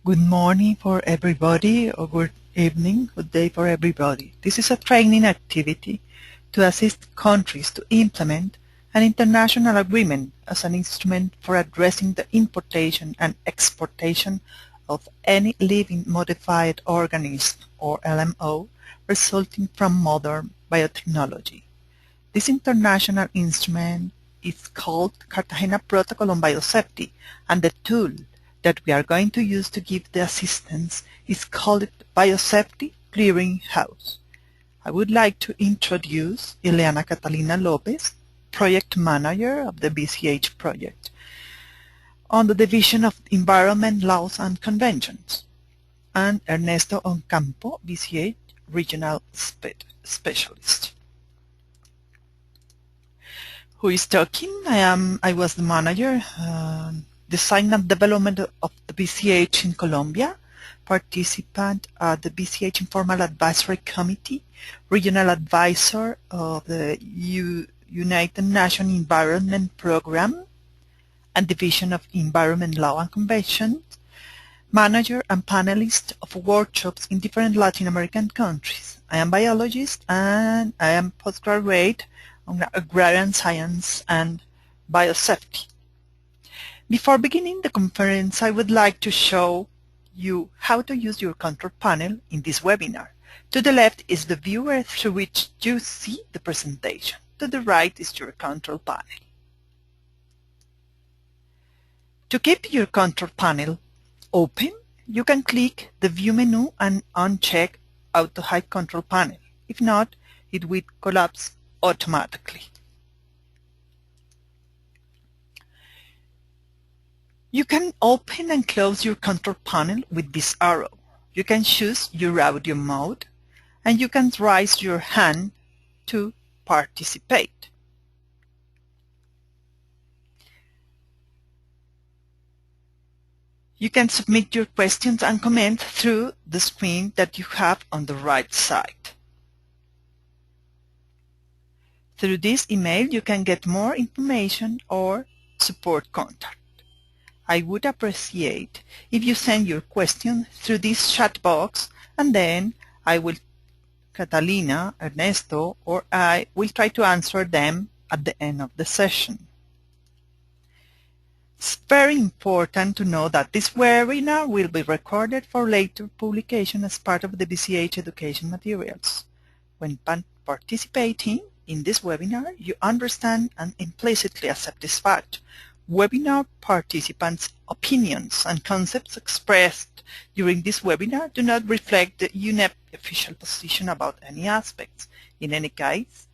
Good morning for everybody, or good evening, good day for everybody. This is a training activity to assist countries to implement an international agreement as an instrument for addressing the importation and exportation of any living modified organism, or LMO, resulting from modern biotechnology. This international instrument is called Cartagena Protocol on Biosafety, and the tool that we are going to use to give the assistance is called Biosafety Clearinghouse. I would like to introduce Ileana Catalina Lopez, Project Manager of the BCH project, on the Division of Environment Laws and Conventions, and Ernesto Oncampo, BCH Regional Specialist. Who is talking? I was the manager, design and development of the BCH in Colombia, participant at the BCH Informal Advisory Committee, regional advisor of the United Nations Environment Program and Division of Environment Law and Conventions, manager and panelist of workshops in different Latin American countries. I am biologist and I am postgraduate on agrarian science and biosafety. Before beginning the conference, I would like to show you how to use your control panel in this webinar. To the left is the viewer through which you see the presentation. To the right is your control panel. To keep your control panel open, you can click the View menu and uncheck Auto Hide Control Panel. If not, it will collapse automatically. You can open and close your control panel with this arrow. You can choose your audio mode, and you can raise your hand to participate. You can submit your questions and comments through the screen that you have on the right side. Through this email, you can get more information or support contact. I would appreciate if you send your question through this chat box, and then Catalina, Ernesto, or I will try to answer them at the end of the session. It's very important to know that this webinar will be recorded for later publication as part of the BCH education materials. When participating in this webinar, you understand and implicitly accept this fact. Webinar participants' opinions and concepts expressed during this webinar do not reflect the UNEP official position about any aspects. In any case,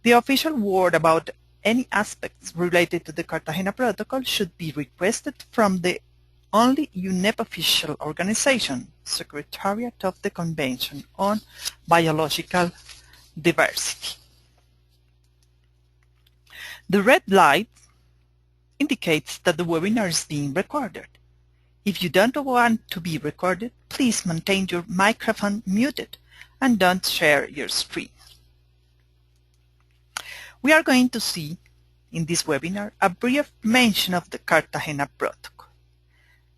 the official word about any aspects related to the Cartagena Protocol should be requested from the only UNEP official organization, Secretariat of the Convention on Biological Diversity. The red light indicates that the webinar is being recorded. If you don't want to be recorded, please maintain your microphone muted and don't share your screen. We are going to see in this webinar a brief mention of the Cartagena Protocol,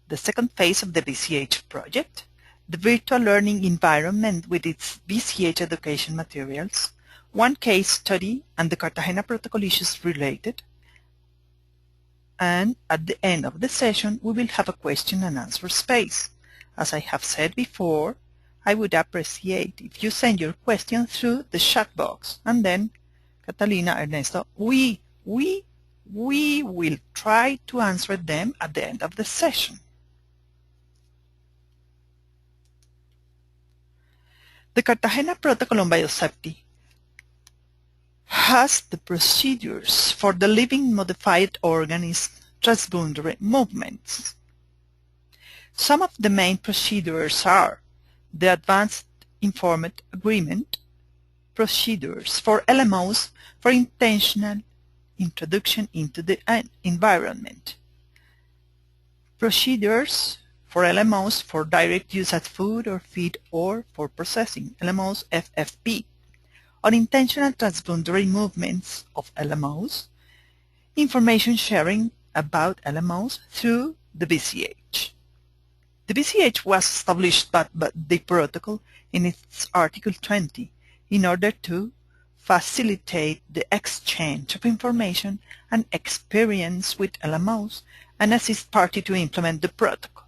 the second phase of the BCH project, the virtual learning environment with its BCH education materials, one case study, and the Cartagena Protocol issues related. And at the end of the session, we will have a question and answer space. As I have said before, I would appreciate if you send your question through the chat box, and then Catalina, Ernesto, we will try to answer them at the end of the session. The Cartagena Protocol on Biosafety has the procedures for the living modified organism transboundary movements. Some of the main procedures are the Advanced Informed Agreement procedures for LMOs for intentional introduction into the environment, procedures for LMOs for direct use as food or feed or for processing, LMOs FFP, unintentional transboundary movements of LMOs, information sharing about LMOs through the BCH. The BCH was established by the protocol in its Article 20 in order to facilitate the exchange of information and experience with LMOs and assist party to implement the protocol.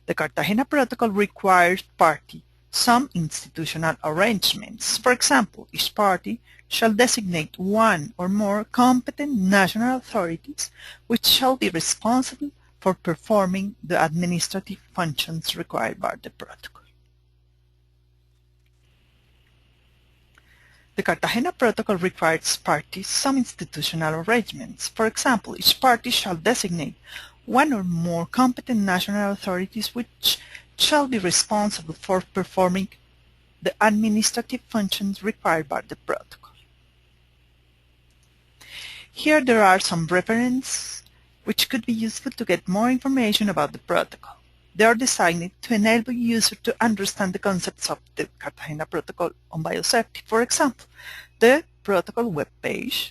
The Cartagena Protocol requires party some institutional arrangements. For example, each party shall designate one or more competent national authorities which shall be responsible for performing the administrative functions required by the protocol. The Cartagena Protocol requires parties some institutional arrangements. For example, each party shall designate one or more competent national authorities which shall be responsible for performing the administrative functions required by the protocol. Here there are some references which could be useful to get more information about the protocol. They are designed to enable users to understand the concepts of the Cartagena Protocol on biosafety. For example, the protocol webpage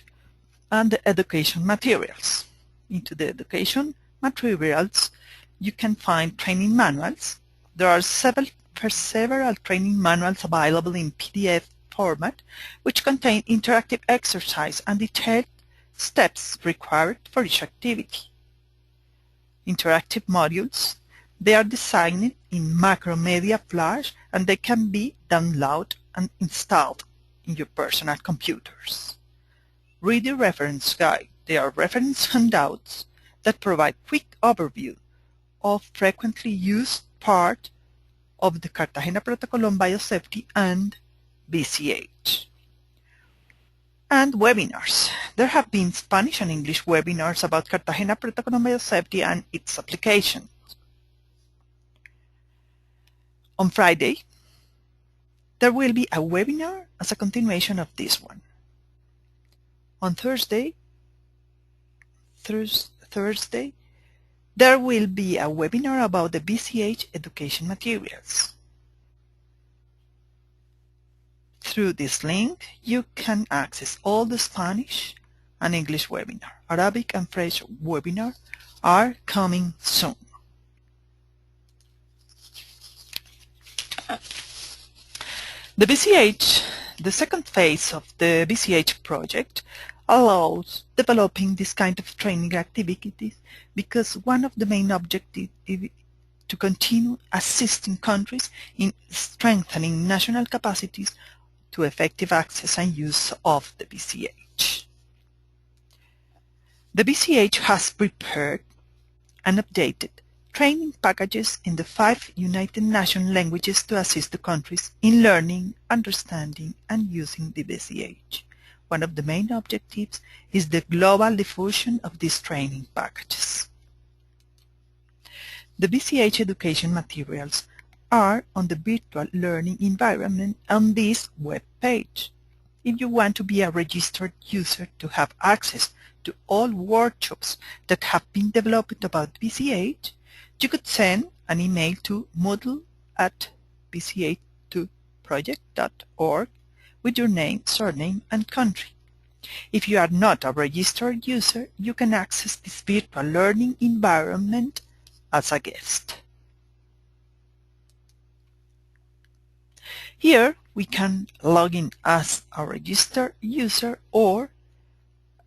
and the education materials. Into the education materials, you can find training manuals. There are several training manuals available in PDF format, which contain interactive exercise and detailed steps required for each activity. Interactive modules, they are designed in Macromedia Flash and they can be downloaded and installed in your personal computers. Read the reference guide. They are reference handouts that provide quick overview of frequently used part of the Cartagena Protocol on Biosafety and BCH. And webinars. There have been Spanish and English webinars about Cartagena Protocol on Biosafety and its applications. On Friday, there will be a webinar as a continuation of this one. On Thursday, there will be a webinar about the BCH education materials. Through this link, you can access all the Spanish and English webinar. Arabic and French webinar are coming soon. The BCH, the second phase of the BCH project, allows developing this kind of training activities because one of the main objectives is to continue assisting countries in strengthening national capacities to effective access and use of the BCH. The BCH has prepared and updated training packages in the 5 United Nations languages to assist the countries in learning, understanding, and using the BCH. One of the main objectives is the global diffusion of these training packages. The BCH education materials are on the virtual learning environment on this web page. If you want to be a registered user to have access to all workshops that have been developed about BCH, you could send an email to moodle@bch2project.org with your name, surname, and country. If you are not a registered user, you can access this virtual learning environment as a guest. Here we can log in as a registered user or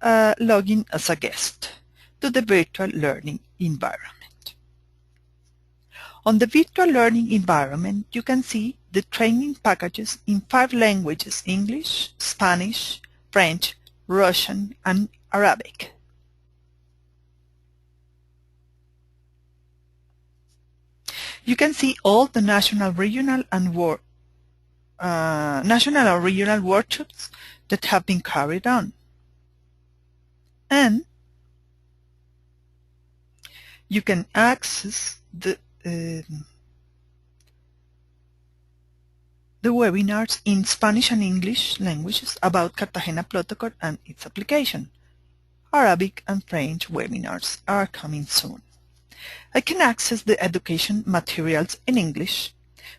log in as a guest to the virtual learning environment. On the virtual learning environment, you can see the training packages in 5 languages: English, Spanish, French, Russian, and Arabic. You can see all the national, regional, and regional workshops that have been carried on. And you can access the webinars in Spanish and English languages about Cartagena Protocol and its application. Arabic and French webinars are coming soon. I can access the education materials in English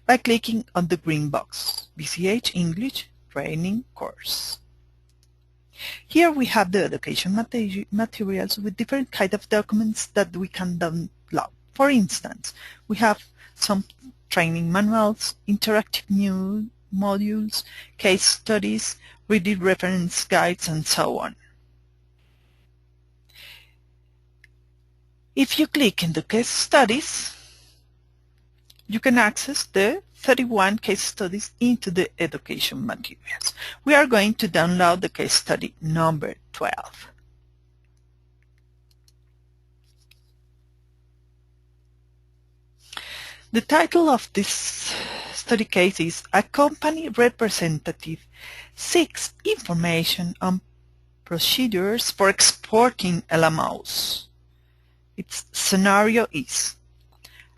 by clicking on the green box, BCH English Training Course. Here we have the education materials with different kinds of documents that we can download. For instance, we have some training manuals, interactive new modules, case studies, reading reference guides, and so on. If you click in the case studies, you can access the 31 case studies into the education materials. We are going to download the case study number 12. The title of this study case is "A Company Representative Seeks Information on Procedures for Exporting LMOs." Its scenario is: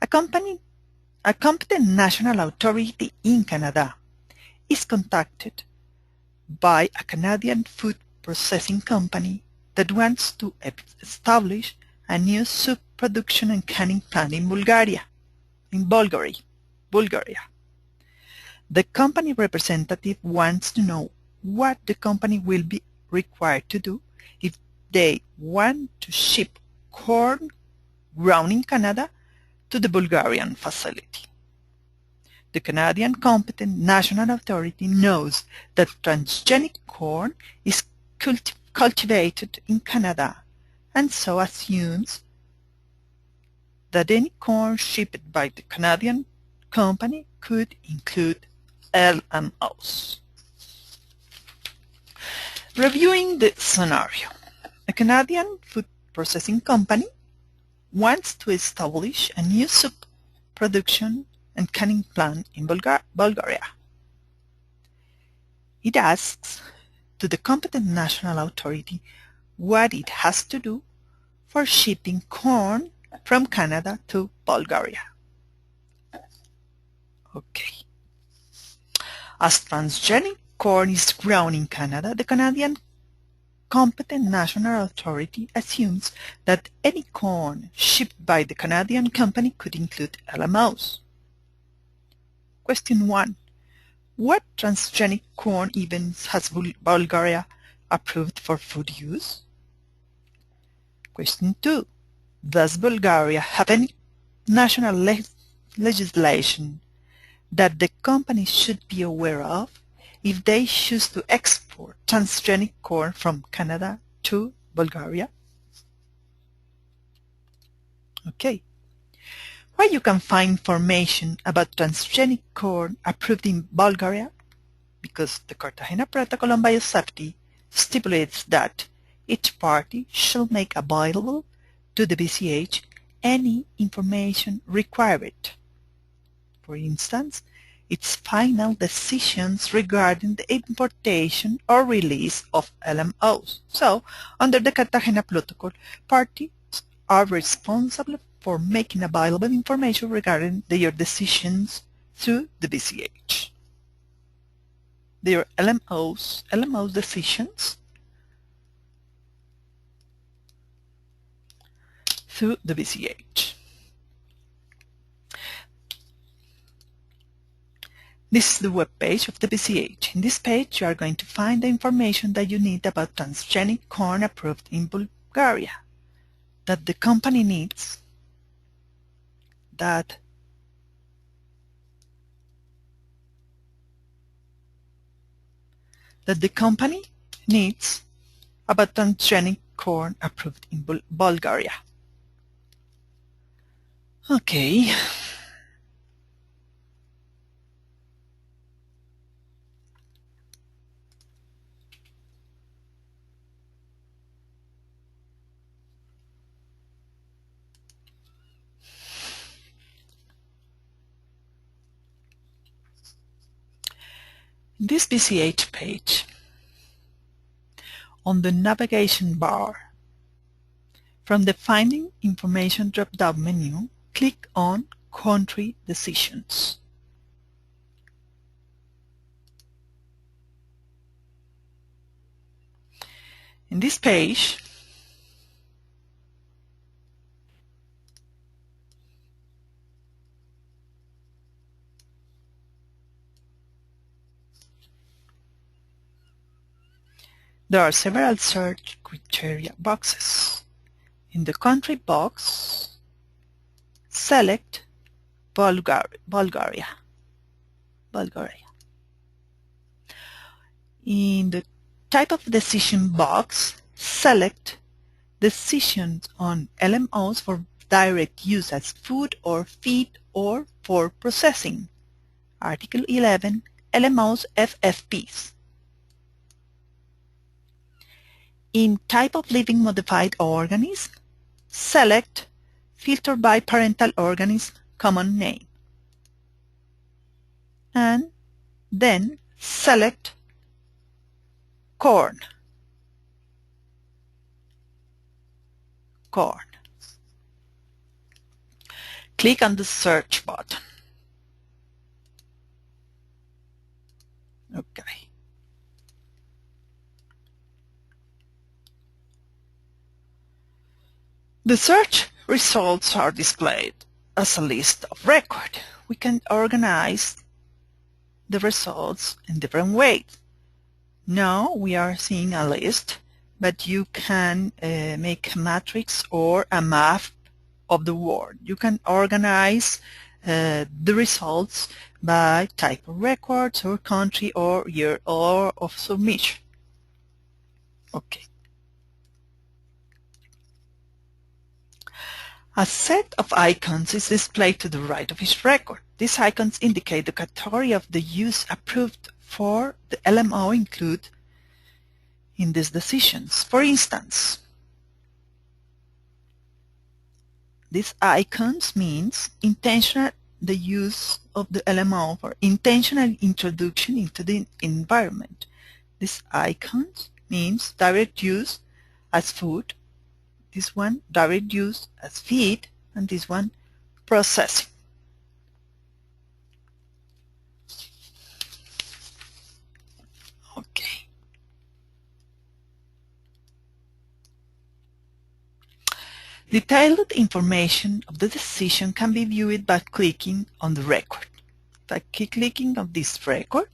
a competent national authority in Canada is contacted by a Canadian food processing company that wants to establish a new soup production and canning plant in Bulgaria. The company representative wants to know what the company will be required to do if they want to ship corn grown in Canada to the Bulgarian facility. The Canadian Competent National Authority knows that transgenic corn is cultivated in Canada, and so assumes that any corn shipped by the Canadian company could include LMOs. Reviewing the scenario, a Canadian food processing company wants to establish a new soup production and canning plant in Bulgaria. It asks to the competent national authority what it has to do for shipping corn from Canada to Bulgaria. Okay. As transgenic corn is grown in Canada, the Canadian Competent National Authority assumes that any corn shipped by the Canadian company could include LMOs. Question 1. What transgenic corn events has Bulgaria approved for food use? Question 2. Does Bulgaria have any national legislation that the company should be aware of if they choose to export transgenic corn from Canada to Bulgaria? Okay. Where you can find information about transgenic corn approved in Bulgaria? Because the Cartagena Protocol on Biosafety stipulates that each party shall make available to the BCH any information required. For instance, its final decisions regarding the importation or release of LMOs. So, under the Cartagena Protocol, parties are responsible for making available information regarding their decisions through the BCH. Their LMOs decisions through the BCH. This is the web page of the BCH. In this page, you are going to find the information that you need about transgenic corn approved in Bulgaria, that the company needs, about transgenic corn approved in Bulgaria. Okay. This BCH page, on the navigation bar, from the Finding Information drop-down menu, click on Country Decisions. In this page, there are several search criteria boxes. In the country box, select Bulgaria. In the type of decision box, select decisions on LMOs for direct use as food or feed or for processing. Article 11, LMOs FFPs. In type of living modified organism, select filter by parental organism common name. And then select corn. Click on the search button. Okay. The search results are displayed as a list of record. We can organize the results in different ways. Now we are seeing a list, but you can make a matrix or a map of the word. You can organize the results by type of records or country or year or of submission. Okay. A set of icons is displayed to the right of each record. These icons indicate the category of the use approved for the LMO included in these decisions. For instance, these icons means intentional the use of the LMO for intentional introduction into the environment. These icons means direct use as food, this one direct use as feed, and this one processing. Okay. Detailed information of the decision can be viewed by clicking on the record. By clicking on this record,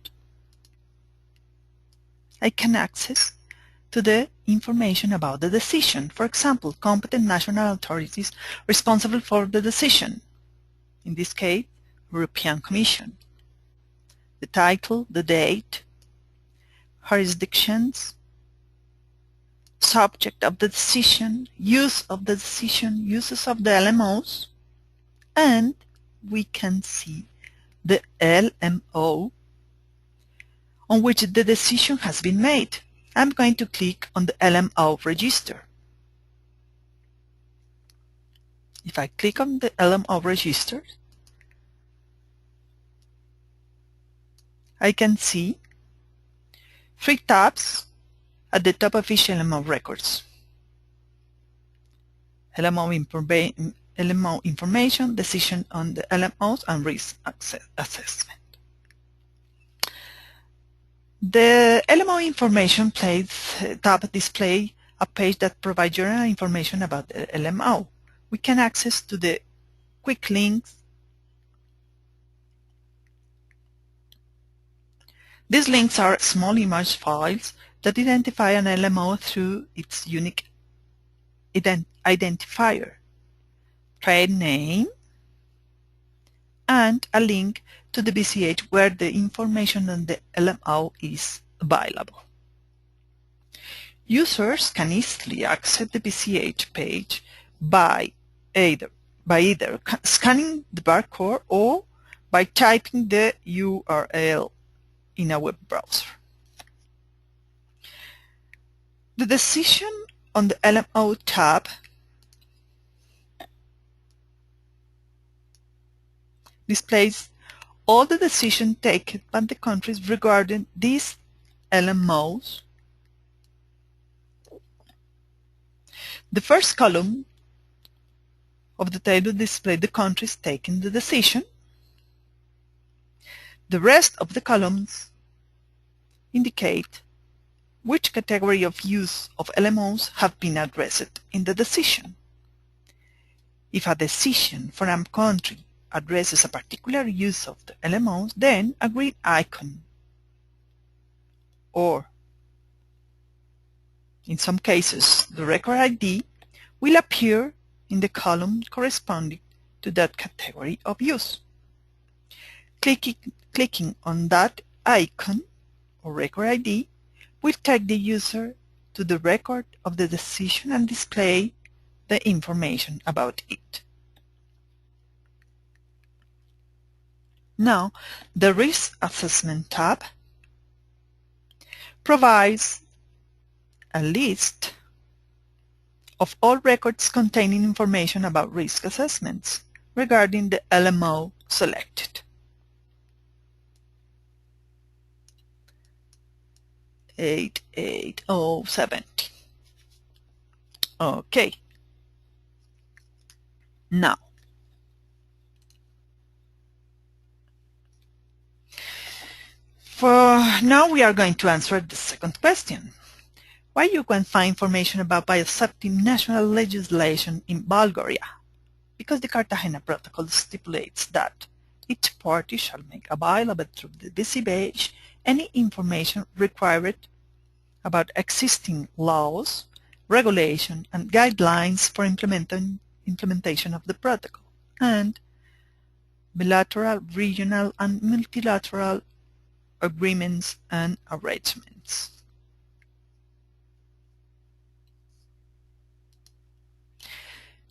I can access to the information about the decision. For example, competent national authorities responsible for the decision. In this case, European Commission. The title, the date, jurisdictions, subject of the decision, use of the decision, uses of the LMOs, and we can see the LMO on which the decision has been made. I'm going to click on the LMO register. If I click on the LMO register, I can see 3 tabs at the top of each LMO records. LMO information, decision on the LMOs, and risk assessment. The LMO information tab displays a page that provides general information about the LMO. We can access to the quick links. These links are small image files that identify an LMO through its unique identifier, trade name, and a link to the BCH where the information on the LMO is available. Users can easily access the BCH page by either scanning the barcode or by typing the URL in a web browser. The decision on the LMO tab displays all the decisions taken by the countries regarding these LMOs. The first column of the table displays the countries taking the decision. The rest of the columns indicate which category of use of LMOs have been addressed in the decision. If a decision from a country addresses a particular use of the LMOs, then a green icon, or in some cases the record ID, will appear in the column corresponding to that category of use. Clicking on that icon or record ID will take the user to the record of the decision and display the information about it. Now, the Risk Assessment tab provides a list of all records containing information about risk assessments regarding the LMO selected. 88070. Okay. Now, we are going to answer the second question. Why you can find information about bioaccepting national legislation in Bulgaria? Because the Cartagena Protocol stipulates that each party shall make available through the BCH any information required about existing laws, regulation, and guidelines for implementation of the protocol, and bilateral, regional, and multilateral agreements and arrangements.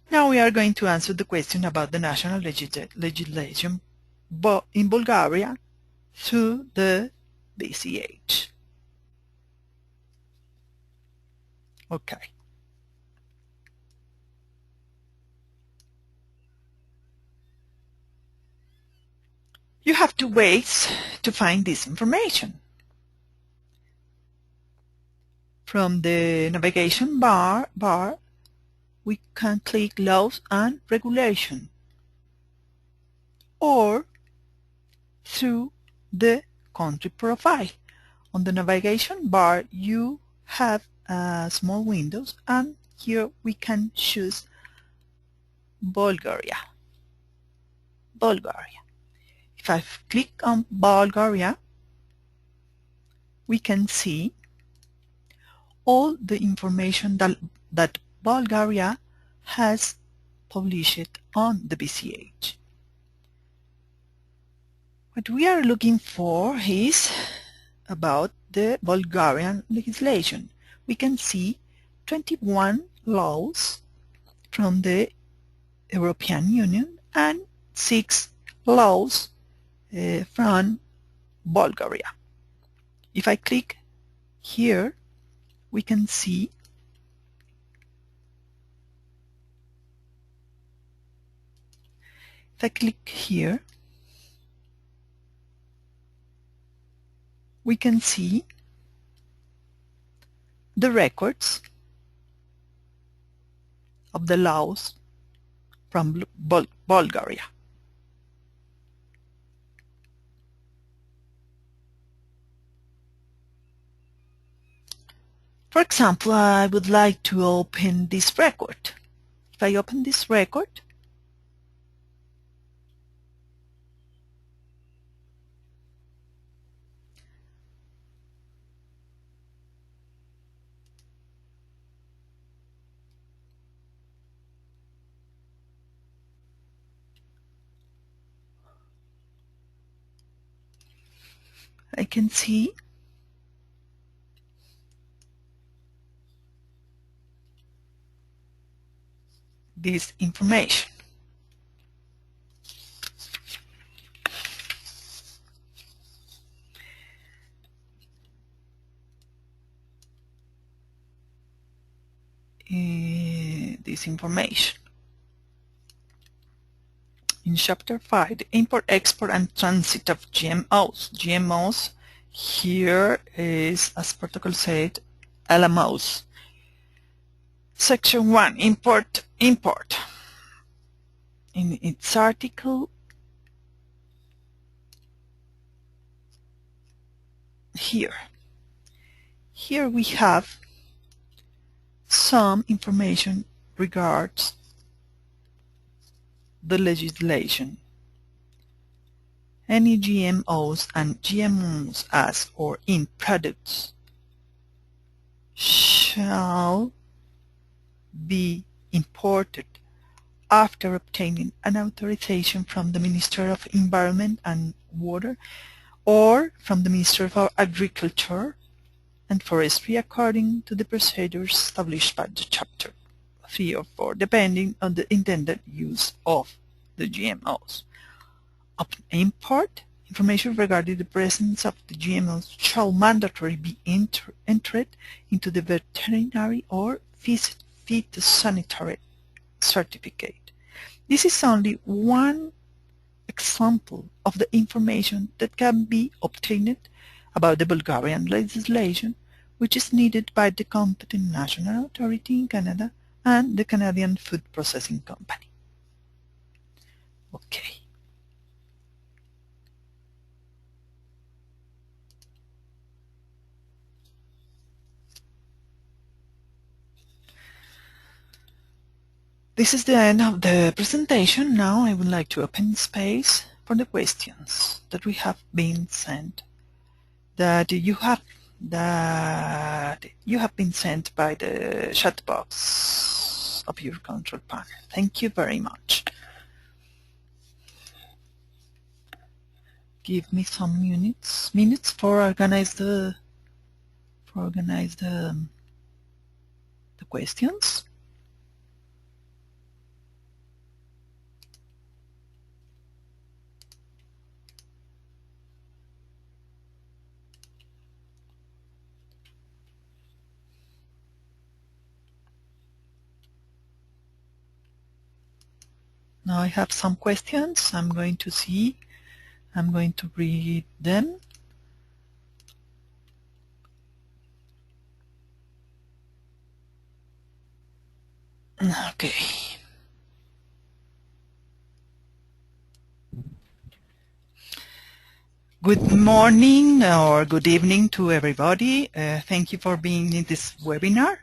Now we are going to answer the question about the national legislation in Bulgaria through the BCH. Okay. You have two ways to find this information. From the navigation bar, we can click Laws and Regulation, or through the country profile. On the navigation bar, you have small windows, and here we can choose Bulgaria. If I click on Bulgaria, we can see all the information that Bulgaria has published on the BCH. What we are looking for is about the Bulgarian legislation. We can see 21 laws from the European Union and 6 laws from Bulgaria. If I click here, we can see if I click here, we can see the records of the laws from Bulgaria. For example, I would like to open this record. If I open this record, I can see this information. This information. In Chapter 5, the import, export, and transit of GMOs. GMOs here is, as protocol said, LMOs. Section 1, import. In its article here we have some information regards the legislation. Any GMOs and GMOs as or in products shall be imported after obtaining an authorization from the Minister of Environment and Water or from the Minister of Agriculture and Forestry according to the procedures established by the Chapter 3 or 4, depending on the intended use of the GMOs. Upon import, information regarding the presence of the GMOs shall mandatorily be entered into the veterinary or phytosanitary certificate. This is only one example of the information that can be obtained about the Bulgarian legislation, which is needed by the competent national authority in Canada and the Canadian Food Processing Company. Okay. This is the end of the presentation. Now I would like to open space for the questions that we have been sent, that you have been sent by the chat box of your control panel. Thank you very much. Give me some minutes for organize the questions. Now I have some questions. I'm going to read them. Okay. Good morning or good evening to everybody. Thank you for being in this webinar.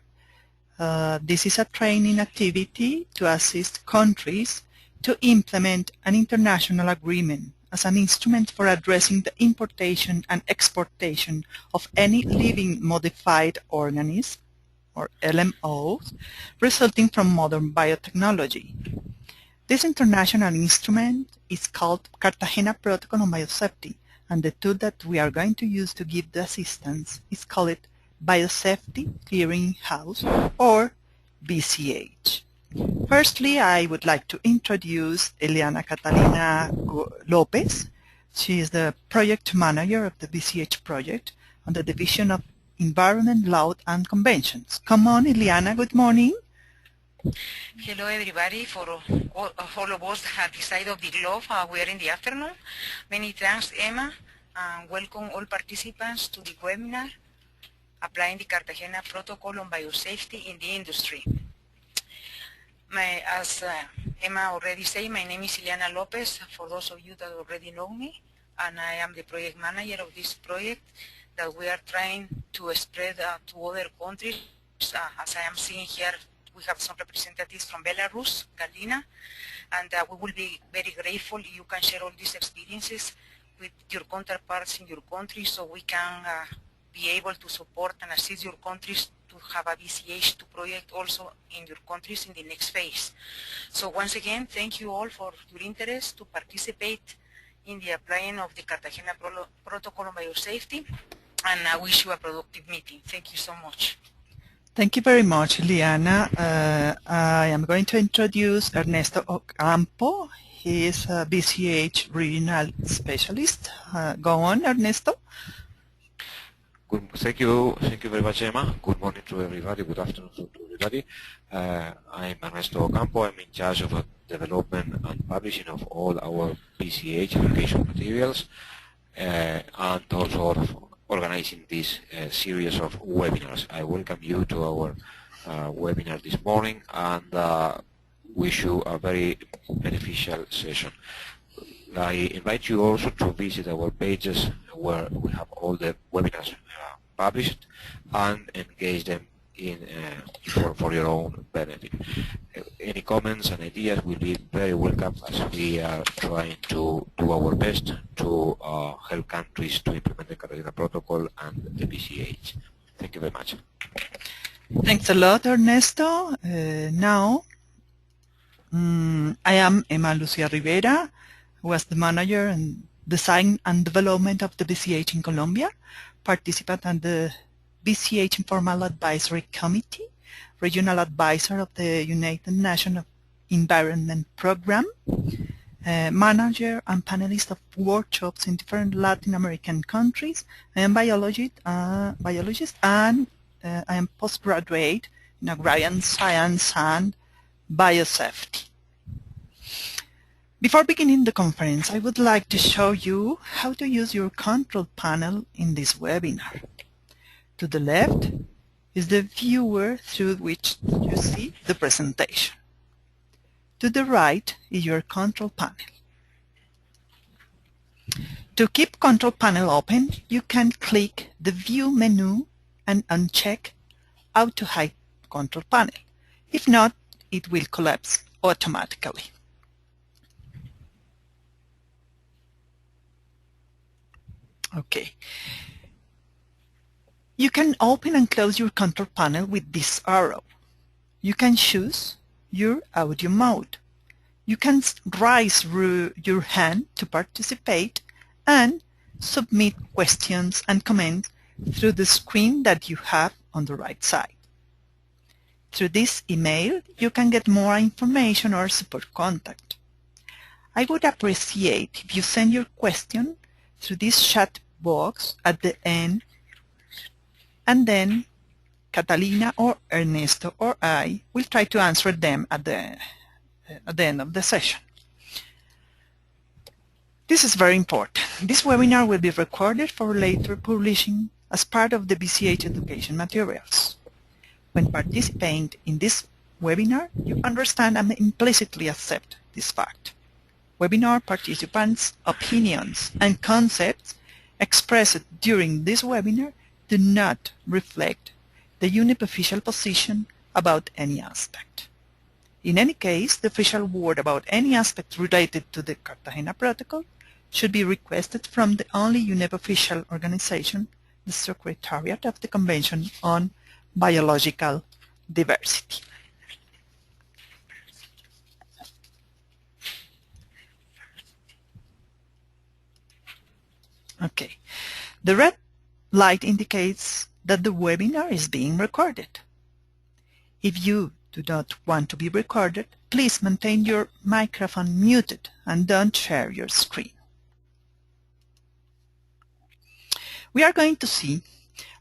This is a training activity to assist countries to implement an international agreement as an instrument for addressing the importation and exportation of any living modified organism, or LMOs, resulting from modern biotechnology. This international instrument is called Cartagena Protocol on Biosafety, and the tool that we are going to use to give the assistance is called Biosafety Clearinghouse, or BCH. Firstly, I would like to introduce Eliana Catalina Lopez. She is the project manager of the BCH project on the Division of Environment, Law and Conventions. Come on, Eliana, good morning. Hello everybody, for all of us at the side of the globe. We are in the afternoon. Many thanks, Emma, and welcome all participants to the webinar, Applying the Cartagena Protocol on Biosafety in the Industry. As Emma already said, my name is Ileana Lopez, for those of you that already know me, and I am the project manager of this project that we are trying to spread to other countries. As I am seeing here, we have some representatives from Belarus, Galina, and we will be very grateful if you can share all these experiences with your counterparts in your country, so we can be able to support and assist your countries to have a BCH2 project also in your countries in the next phase. So once again, thank you all for your interest to participate in the applying of the Cartagena Protocol on Biosafety, and I wish you a productive meeting. Thank you so much. Thank you very much, Liana. I am going to introduce Ernesto Ocampo. He is a BCH regional specialist. Go on, Ernesto. Thank you very much, Emma. Good morning to everybody. Good afternoon to everybody. I'm Ernesto Ocampo. I'm in charge of development and publishing of all our BCH education materials, and also of organizing this series of webinars. I welcome you to our webinar this morning, and wish you a very beneficial session. I invite you also to visit our pages where we have all the webinars published, and engage them in for your own benefit. Any comments and ideas will be very welcome, as we are trying to do our best to help countries to implement the Cartagena Protocol and the BCH. Thank you very much. Thanks a lot, Ernesto. Now I am Emma Lucia Rivera, who was the manager and design and development of the BCH in Colombia, participant on the BCH Informal Advisory Committee, regional advisor of the United Nations Environment Program, manager and panelist of workshops in different Latin American countries. I am biologist and I am postgraduate in agrarian science and biosafety. Before beginning the conference, I would like to show you how to use your control panel in this webinar. To the left is the viewer through which you see the presentation. To the right is your control panel. To keep control panel open, you can click the View menu and uncheck Auto Hide Control Panel. If not, it will collapse automatically. Okay. You can open and close your control panel with this arrow. You can choose your audio mode. You can raise your hand to participate and submit questions and comments through the screen that you have on the right side. Through this email, you can get more information or support contact. I would appreciate if you send your question through this chat box at the end, and then Catalina or Ernesto or I will try to answer them at the end of the session. This is very important. This webinar will be recorded for later publishing as part of the BCH education materials. When participating in this webinar, you understand and implicitly accept this fact. Webinar participants' opinions and concepts expressed during this webinar do not reflect the UNEP official position about any aspect. In any case, the official word about any aspect related to the Cartagena Protocol should be requested from the only UNEP official organization, the Secretariat of the Convention on Biological Diversity. Okay. The red light indicates that the webinar is being recorded. If you do not want to be recorded, please maintain your microphone muted and don't share your screen. We are going to see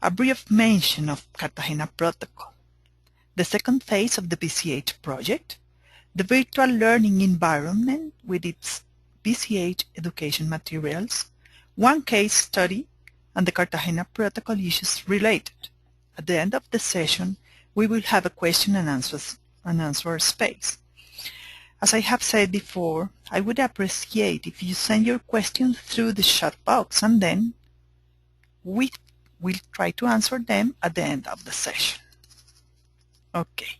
a brief mention of Cartagena Protocol, the second phase of the BCH project, the virtual learning environment with its BCH education materials, one case study, and the Cartagena Protocol issues related. At the end of the session, we will have a question and answer space. As I have said before, I would appreciate if you send your questions through the chat box, and then we will try to answer them at the end of the session. Okay.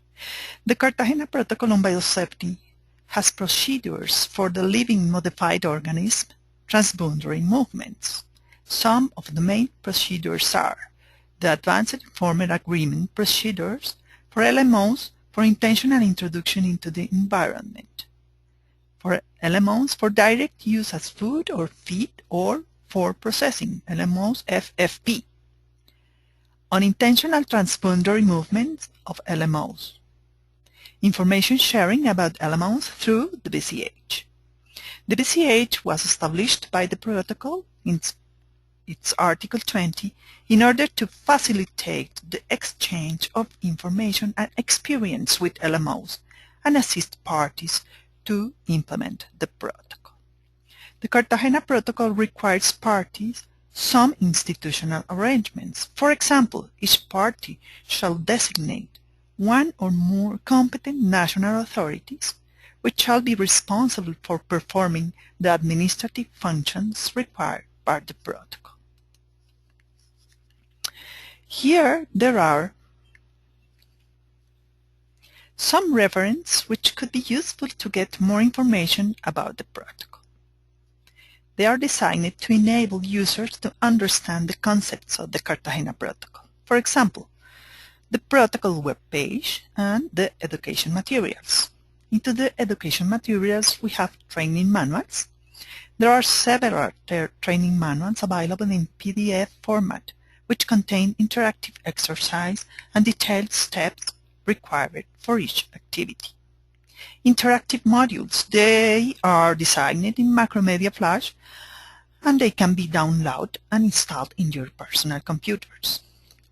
The Cartagena Protocol on Biosafety has procedures for the living modified organism transboundary movements. Some of the main procedures are the Advanced Informed Agreement procedures for LMOs for intentional introduction into the environment, for LMOs for direct use as food or feed or for processing, LMOs FFP, unintentional transboundary movements of LMOs, information sharing about LMOs through the BCH. The BCH was established by the protocol in its Article 20 in order to facilitate the exchange of information and experience with LMOs and assist parties to implement the protocol. The Cartagena Protocol requires parties some institutional arrangements. For example, each party shall designate one or more competent national authorities which shall be responsible for performing the administrative functions required by the protocol. Here there are some references which could be useful to get more information about the protocol. They are designed to enable users to understand the concepts of the Cartagena Protocol. For example, the protocol webpage and the education materials. into the education materials, we have training manuals. There are several training manuals available in PDF format, which contain interactive exercise and detailed steps required for each activity. Interactive modules, they are designed in Macromedia Flash, and they can be downloaded and installed in your personal computers.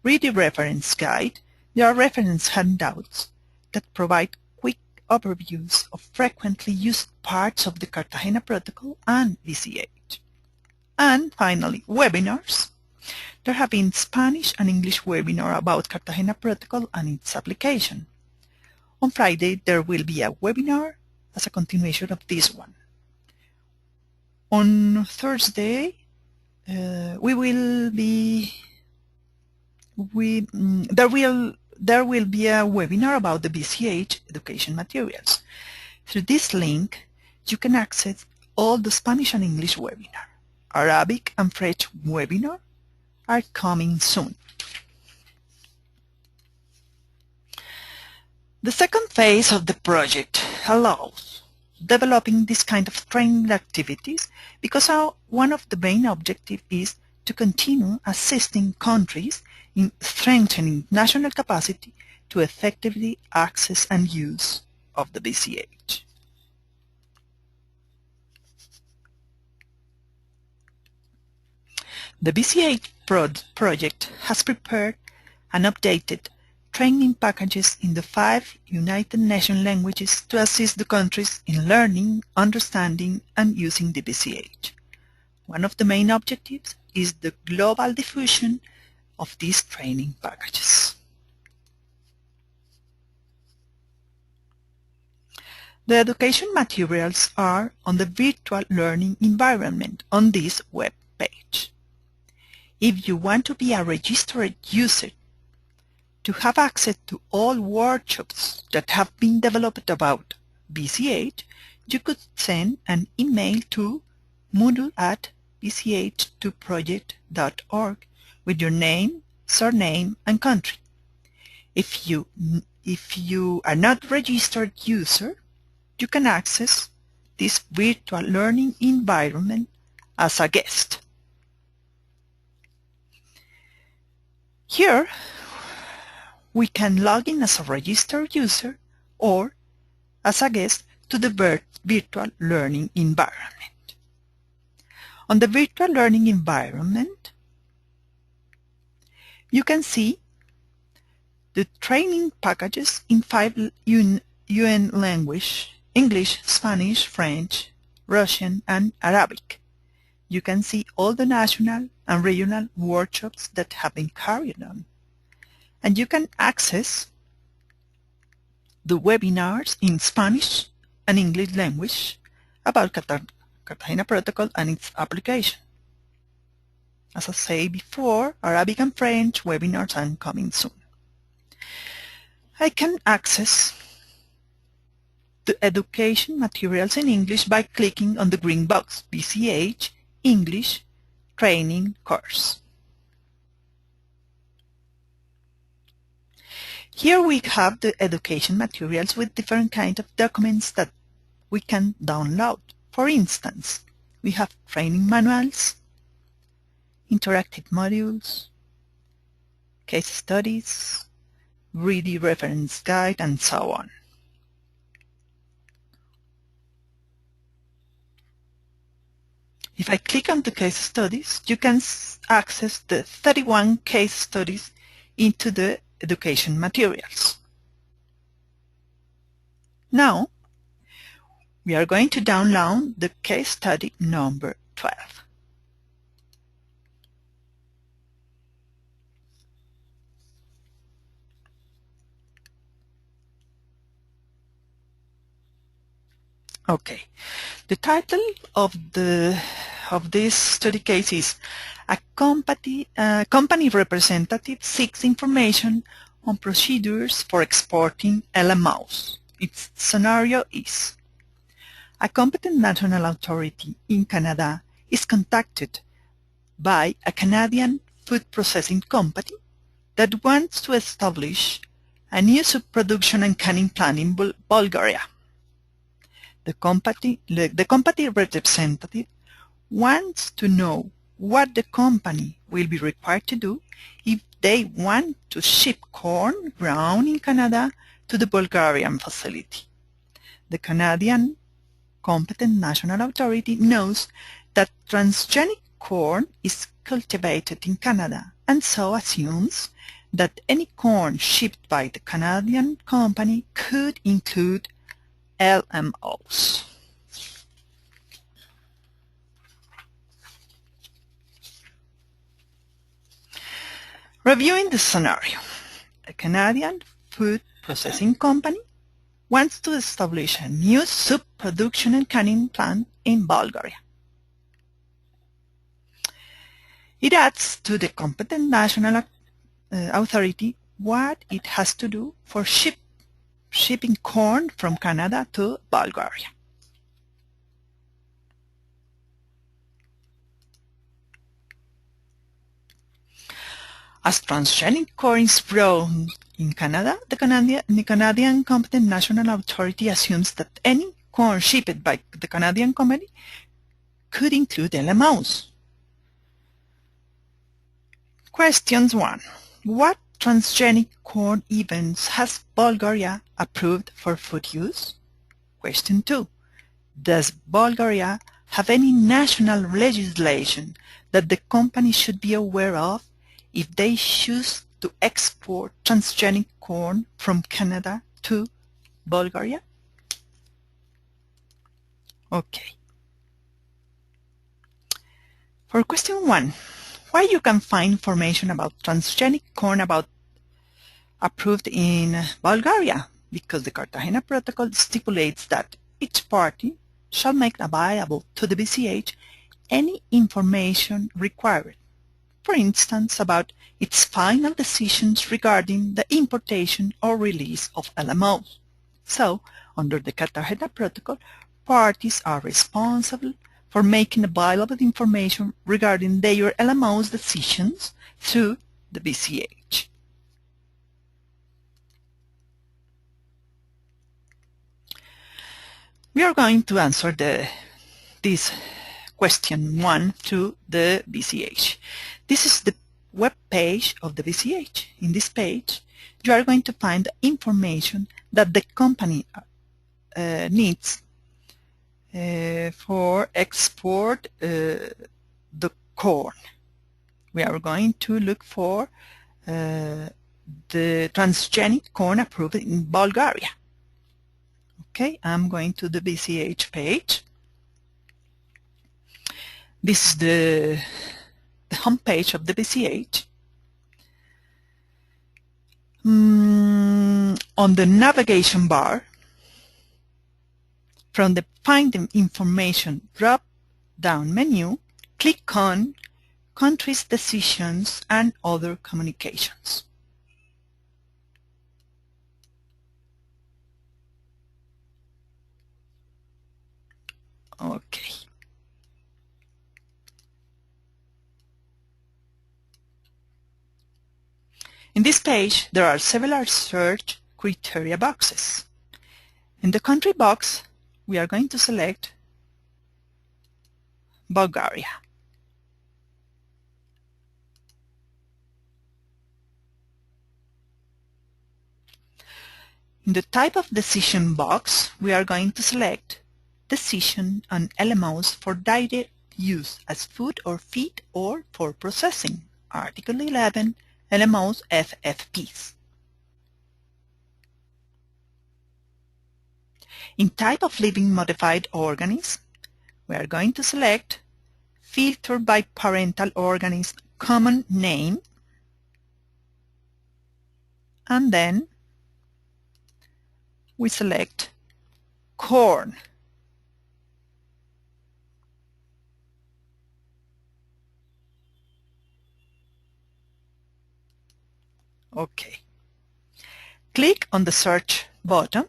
Read the reference guide. There are reference handouts that provide quick overviews of frequently used parts of the Cartagena Protocol and BCH. And finally, webinars. There have been Spanish and English webinars about Cartagena Protocol and its application. On Friday, there will be a webinar as a continuation of this one. On Thursday, there will be a webinar about the BCH education materials. Through this link, you can access all the Spanish and English webinar. Arabic and French webinar are coming soon. The second phase of the project allows developing this kind of training activities because one of the main objectives is to continue assisting countries in strengthening national capacity to effectively access and use of the BCH. The BCH project has prepared and updated training packages in the 5 United Nations languages to assist the countries in learning, understanding, and using the BCH. One of the main objectives is the global diffusion of these training packages. The education materials are on the virtual learning environment on this web page. If you want to be a registered user to have access to all workshops that have been developed about BCH, you could send an email to moodle@bch2project.org with your name, surname, and country. If you are not registered user, you can access this virtual learning environment as a guest. Here, we can log in as a registered user or as a guest to the virtual learning environment. On the virtual learning environment, you can see the training packages in 5 UN languages: English, Spanish, French, Russian, and Arabic. You can see all the national and regional workshops that have been carried on. And you can access the webinars in Spanish and English language about Cartagena Protocol and its application. As I said before, Arabic and French webinars are coming soon. I can access the education materials in English by clicking on the green box, BCH English Training Course. Here we have the education materials with different kinds of documents that we can download. For instance, we have training manuals, interactive modules, case studies, ready reference guide, and so on. If I click on the case studies, you can access the 31 case studies into the education materials. Now, we are going to download the case study number 12. Okay, the title of this study case is A Company Representative Seeks Information on Procedures for Exporting LMOs. Its scenario is: a competent national authority in Canada is contacted by a Canadian food processing company that wants to establish a new sub-production and canning plant in Bulgaria. The company representative wants to know what the company will be required to do if they want to ship corn ground in Canada to the Bulgarian facility. The Canadian competent national authority knows that transgenic corn is cultivated in Canada and so assumes that any corn shipped by the Canadian company could include LMOs. Reviewing the scenario, a Canadian food processing company wants to establish a new soup production and canning plant in Bulgaria. It adds to the competent national authority what it has to do for shipping corn from Canada to Bulgaria. As transgenic corn is grown in Canada, the Canadian competent national authority assumes that any corn shipped by the Canadian company could include LMOs. Questions 1. What transgenic corn events has Bulgaria approved for food use? Question 2. Does Bulgaria have any national legislation that the company should be aware of if they choose to export transgenic corn from Canada to Bulgaria? Okay. For question 1, where you can find information about transgenic corn approved in Bulgaria, because the Cartagena Protocol stipulates that each party shall make available to the BCH any information required, for instance, about its final decisions regarding the importation or release of LMOs. So, under the Cartagena Protocol, parties are responsible for making available information regarding their LMOs decisions through the BCH. We are going to answer this question 1 through the BCH. This is the web page of the BCH. In this page, you are going to find the information that the company needs for export the corn. We are going to look for the transgenic corn approved in Bulgaria. Okay, I'm going to the BCH page. This is the home page of the BCH. On the navigation bar, from the Find Information drop-down menu, click on Countries, Decisions, and Other Communications. Okay. In this page, there are several search criteria boxes. In the country box, we are going to select Bulgaria. In the type of decision box, we are going to select Decision on LMOs for direct use as food or feed or for processing. Article 11, LMOs FFPs. In type of living modified organism, we are going to select Filter by parental organism common name, and then we select corn. Okay. Click on the search button.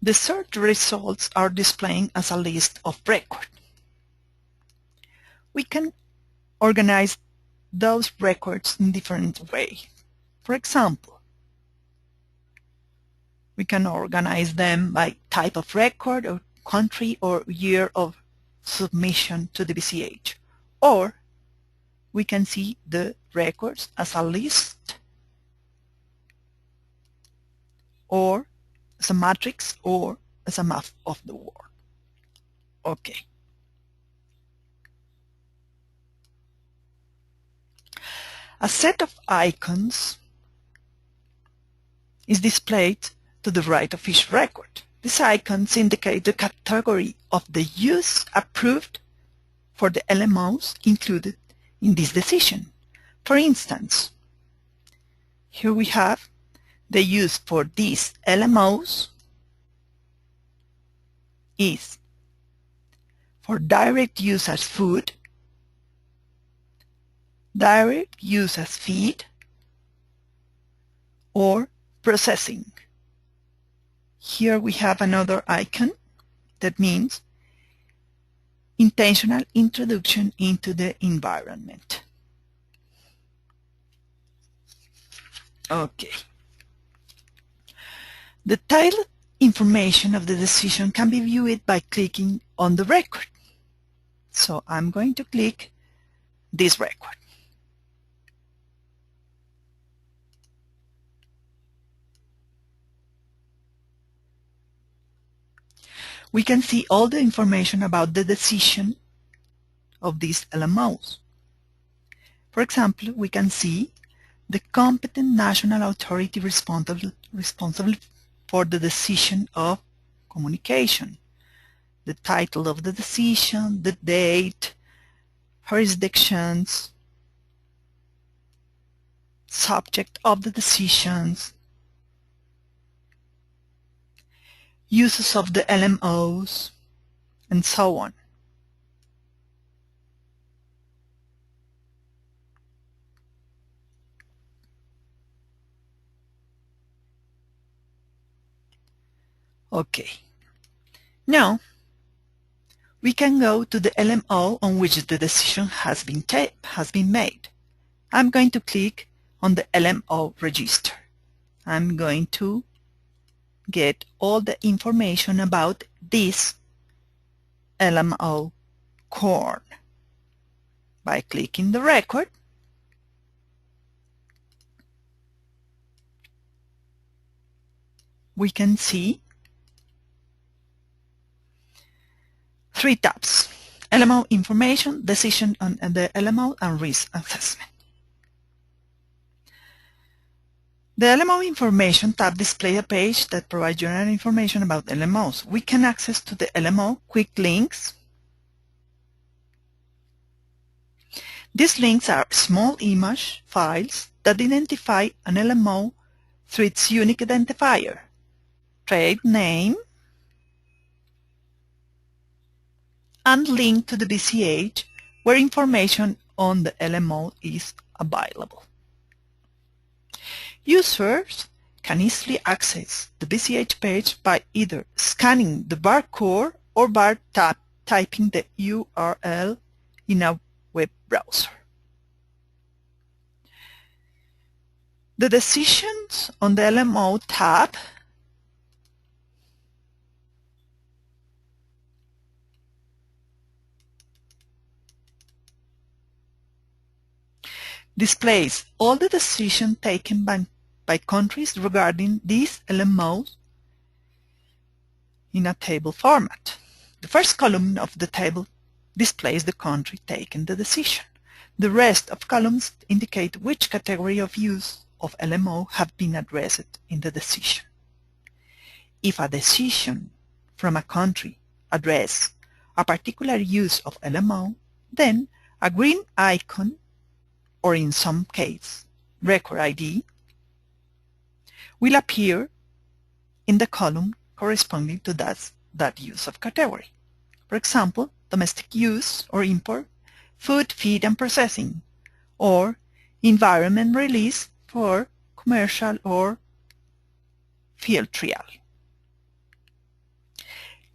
The search results are displaying as a list of record. we can organize those records in different ways. For example, we can organize them by type of record or country or year of submission to the BCH. Or we can see the records as a list or as a matrix or as a map of the world. Okay. A set of icons is displayed to the right of each record. These icons indicate the category of the use approved for the LMOs included in this decision. For instance, here we have the use for these LMOs is for direct use as food, direct use as feed, or processing. Here we have another icon that means intentional introduction into the environment. Okay. The title information of the decision can be viewed by clicking on the record. So I'm going to click this record. We can see all the information about the decision of these LMOs. For example, we can see the competent national authority responsible for the decision of communication, the title of the decision, the date, jurisdictions, subject of the decisions, uses of the LMOs, and so on. Okay. Now, we can go to the LMO on which the decision has been made. I'm going to click on the LMO register. I'm going to get all the information about this LMO corn. By clicking the record, we can see 3 tabs: LMO information, decision on the LMO, and risk assessment. The LMO information tab displays a page that provides general information about LMOs. We can access to the LMO quick links. These links are small image files that identify an LMO through its unique identifier, trade name, and link to the BCH where information on the LMO is available. Users can access the BCH page by either scanning the barcode or by typing the URL in a web browser. The decisions on the LMO tab displays all the decisions taken by countries regarding these LMOs in a table format. The first column of the table displays the country taking the decision. The rest of columns indicate which category of use of LMO have been addressed in the decision. If a decision from a country addresses a particular use of LMO, then a green icon, or in some case, record ID, will appear in the column corresponding to that use of category. For example, domestic use or import, food, feed, and processing, or environment release for commercial or field trial.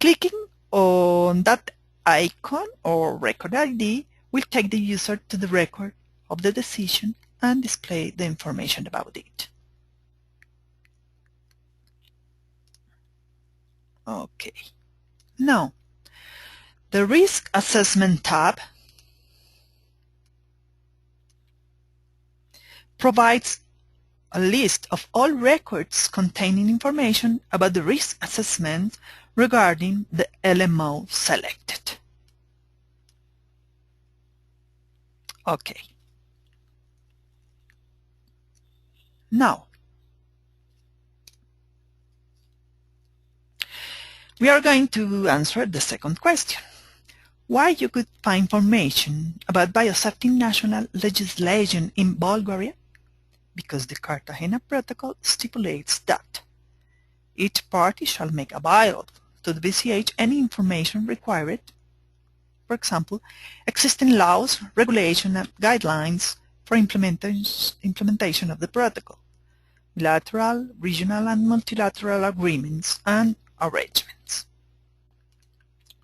Clicking on that icon or record ID will take the user to the record of the decision and display the information about it. Okay. Now, the Risk Assessment tab provides a list of all records containing information about the risk assessment regarding the LMO selected. Okay. Now, we are going to answer the second question. Why you could find information about biosafety national legislation in Bulgaria? Because the Cartagena Protocol stipulates that each party shall make available to the BCH any information required, for example, existing laws, regulations, and guidelines for implementation of the protocol, bilateral, regional, and multilateral agreements and arrangements.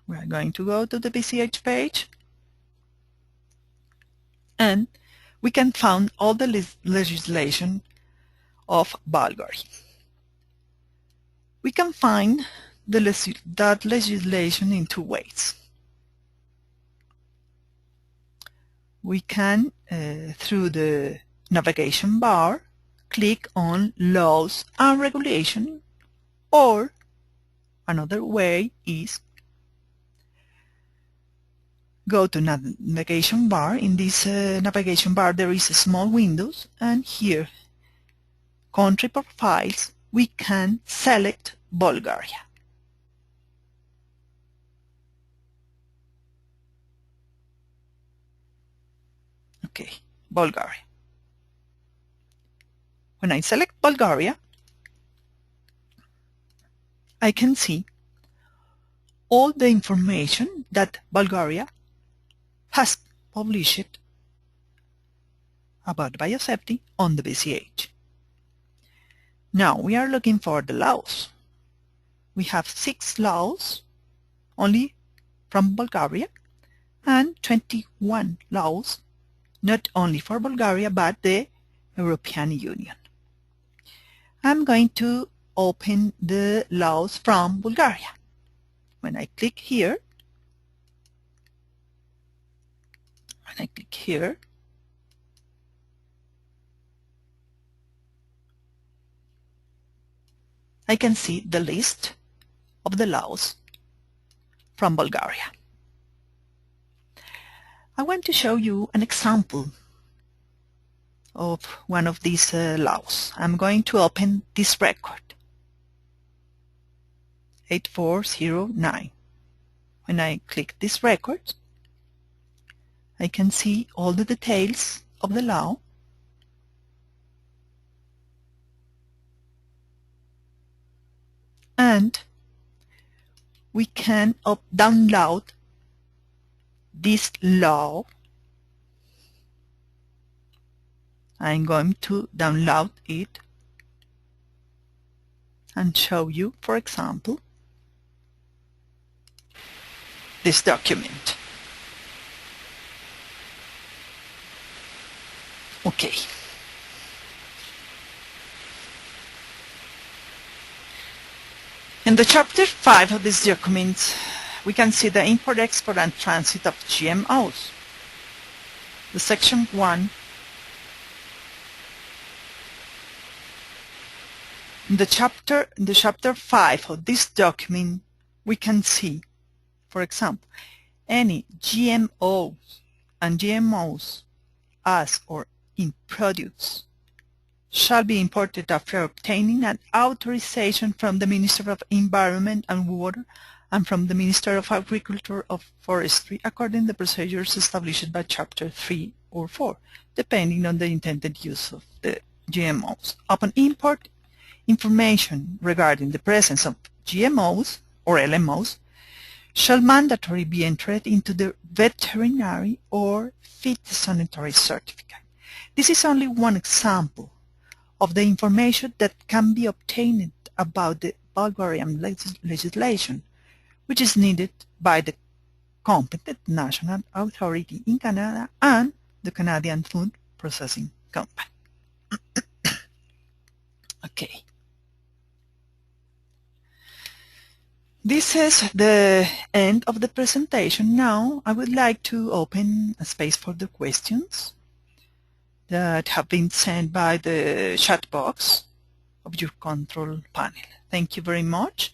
We are going to go to the BCH page, and we can find all the legislation of Bulgaria. We can find that legislation in two ways. We can, through the navigation bar, click on Laws and Regulation, or another way is go to navigation bar. In this navigation bar there is a small windows, and here, country profiles, we can select Bulgaria. Okay, Bulgaria. When I select Bulgaria, I can see all the information that Bulgaria has published about biosafety on the BCH. Now we are looking for the laws. We have 6 laws only from Bulgaria and 21 laws not only for Bulgaria but the European Union. I'm going to open the laws from Bulgaria. When I click here, I can see the list of the laws from Bulgaria. I want to show you an example of one of these laws. I'm going to open this record, 8409. When I click this record, I can see all the details of the law, and we can download this law. I'm going to download it and show you, for example, this document. Okay. In the chapter 5 of this document, we can see the import, export, and transit of GMOs. The section 1. In the chapter 5 of this document, we can see, for example, any GMOs and GMOs as or in products shall be imported after obtaining an authorization from the Minister of Environment and Water and from the Minister of Agriculture or Forestry according to the procedures established by Chapter 3 or 4, depending on the intended use of the GMOs. Upon import, information regarding the presence of GMOs or LMOs shall mandatorily be entered into the veterinary or phytosanitary certificate. This is only one example of the information that can be obtained about the Bulgarian legislation, which is needed by the competent national authority in Canada and the Canadian Food Processing Company. Okay. This is the end of the presentation. Now I would like to open a space for the questions that have been sent by the chat box of your control panel. Thank you very much.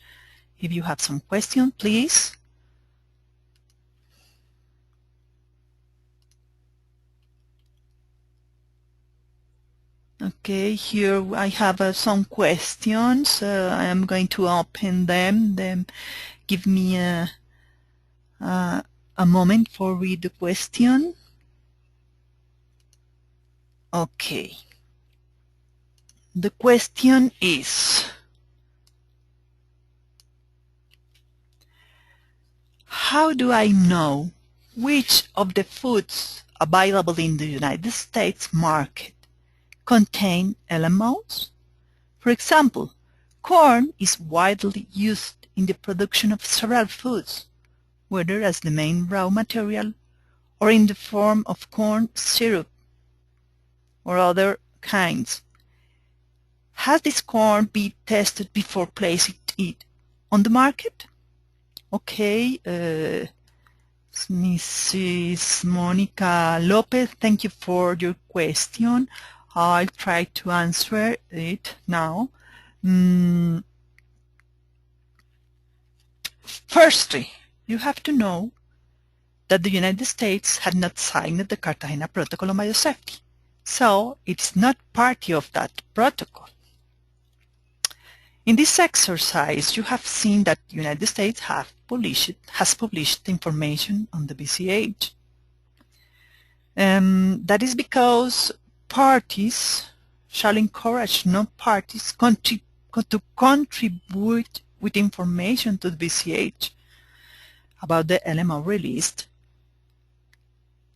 If you have some questions, please. Okay, here I have some questions. I am going to open them. Then give me a moment for read the question. Okay. The question is, how do I know which of the foods available in the United States market contain LMOs? For example, corn is widely used in the production of several foods, whether as the main raw material or in the form of corn syrup or other kinds. Has this corn been tested before placing it on the market? Okay, Mrs. Monica Lopez, thank you for your question. I'll try to answer it now. Firstly, you have to know that the United States had not signed the Cartagena Protocol on Biosafety, so it's not part of that protocol. In this exercise, you have seen that the United States has published information on the BCH. That is because parties shall encourage non-parties to contribute with information to the BCH about the LMO released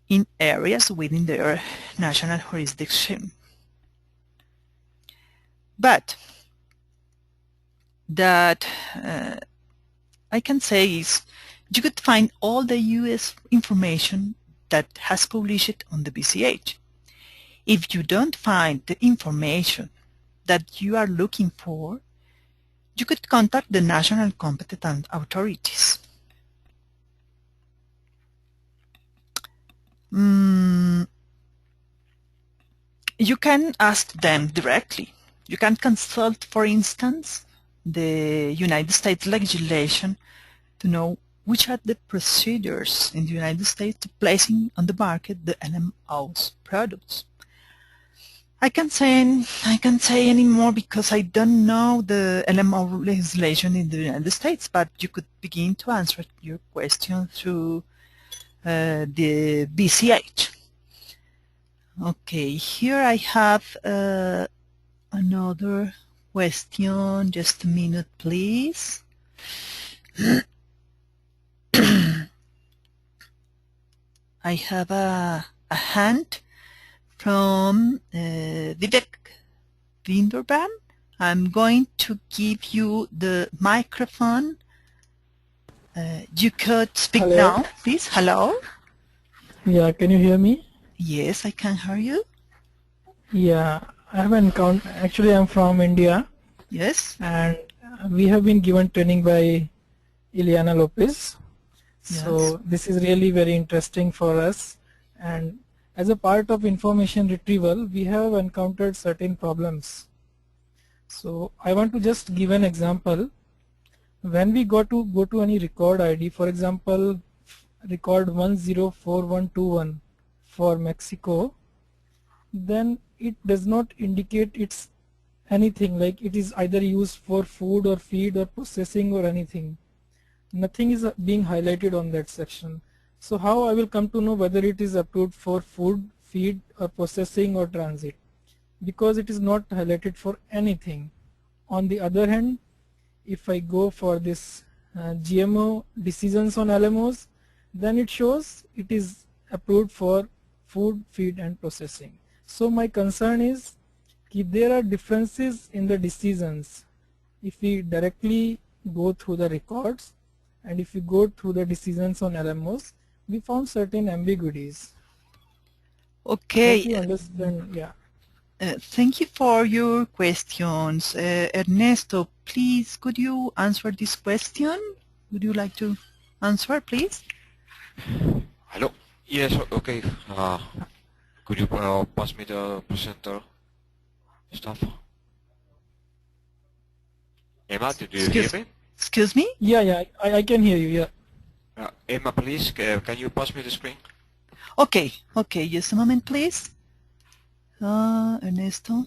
in areas within their national jurisdiction. But that I can say is you could find all the US information that has published on the BCH. If you don't find the information that you are looking for, you could contact the national competent authorities. You can ask them directly. You can consult, for instance, the United States legislation to know which are the procedures in the United States to placing on the market the LMOs products. I can't say anymore because I don't know the LMO legislation in the United States, but you could begin to answer your question through the BCH. Okay, here I have another question. Just a minute, please. I have a hand from Vivek Vinderban. I'm going to give you the microphone. You could speak now, please. Hello. Yeah, can you hear me? Yes, I can hear you. Yeah, I have encountered. Actually, I'm from India. Yes. And we have been given training by Ileana Lopez. So Yes. this is really very interesting for us. And as a part of information retrieval, we have encountered certain problems. So I want to just give an example. When we go to any record ID, for example, record 104121 for Mexico, then it does not indicate it's anything like it is either used for food or feed or processing or anything. Nothing is being highlighted on that section. So how I will come to know whether it is approved for food, feed or processing or transit? Because it is not highlighted for anything. On the other hand, if I go for this GMO decisions on LMOs, then it shows it is approved for food, feed and processing. So my concern is if there are differences in the decisions, if we directly go through the records, and if you go through the decisions on LMOs, we found certain ambiguities. Okay. Hope you understand. Yeah. Thank you for your questions. Ernesto, please, could you answer this question? Would you like to answer, please? Hello. Yes. Okay. Could you pass me the presenter stuff? Emma, did you hear me? Excuse me? Yeah, I can hear you, yeah. Emma, please, can you pass me the screen? Okay, just a moment, please. Ernesto.